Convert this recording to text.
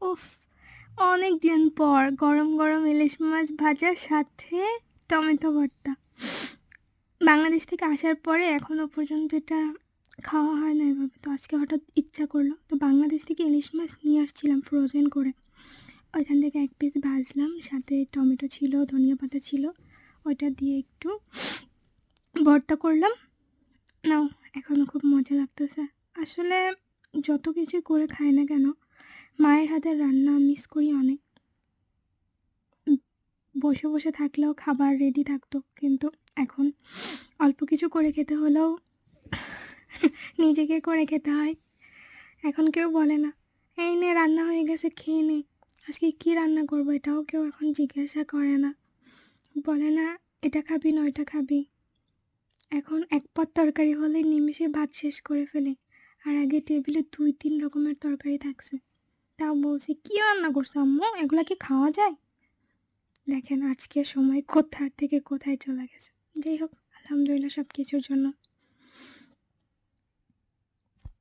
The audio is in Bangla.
উফ! অনেক দিন পর গরম গরম ইলিশ মাছ ভাজার সাথে টমেটো ভর্তা। বাংলাদেশ থেকে আসার পরে এখনও পর্যন্ত এটা খাওয়া হয় না এভাবে। তো আজকে হঠাৎ ইচ্ছা করলো, তো বাংলাদেশ থেকে ইলিশ মাছ নিয়ে আসছিলাম ফ্রোজেন করে। ওইখান থেকে এক পিস ভাজলাম, সাথে টমেটো ছিল, ধনিয়া পাতা ছিল, ওইটা দিয়ে একটু ভর্তা করলাম। নাও, এখনও খুব মজা লাগতেছে। আসলে যত কিছু করে খাই না কেন, মায়ের হাতের রান্না মিস করি অনেক। বসে বসে থাকলেও খাবার রেডি থাকতো, কিন্তু এখন অল্প কিছু করে খেতে হলেও নিজেকে করে খেতে হয়। এখন কেউ বলে না, এই নে রান্না হয়ে গেছে, খেয়ে নে, আজকে কী রান্না করবো এটাও কেউ এখন জিজ্ঞাসা করে না। বলে না এটা খাবি না ওইটা খাবি। এখন এক পদ তরকারি হলে নিমেষে ভাত শেষ করে ফেলে, আর আগে টেবিলে 2-3 রকমের তরকারি থাকছে। তাও বলছি, কী রান্না করছো আম্মু, এগুলা কি খাওয়া যায়? দেখেন আজকে সময় কোথা থেকে কোথায় চলে গেছে। যাই হোক, আলহামদুলিল্লাহ সব কিছুর জন্য।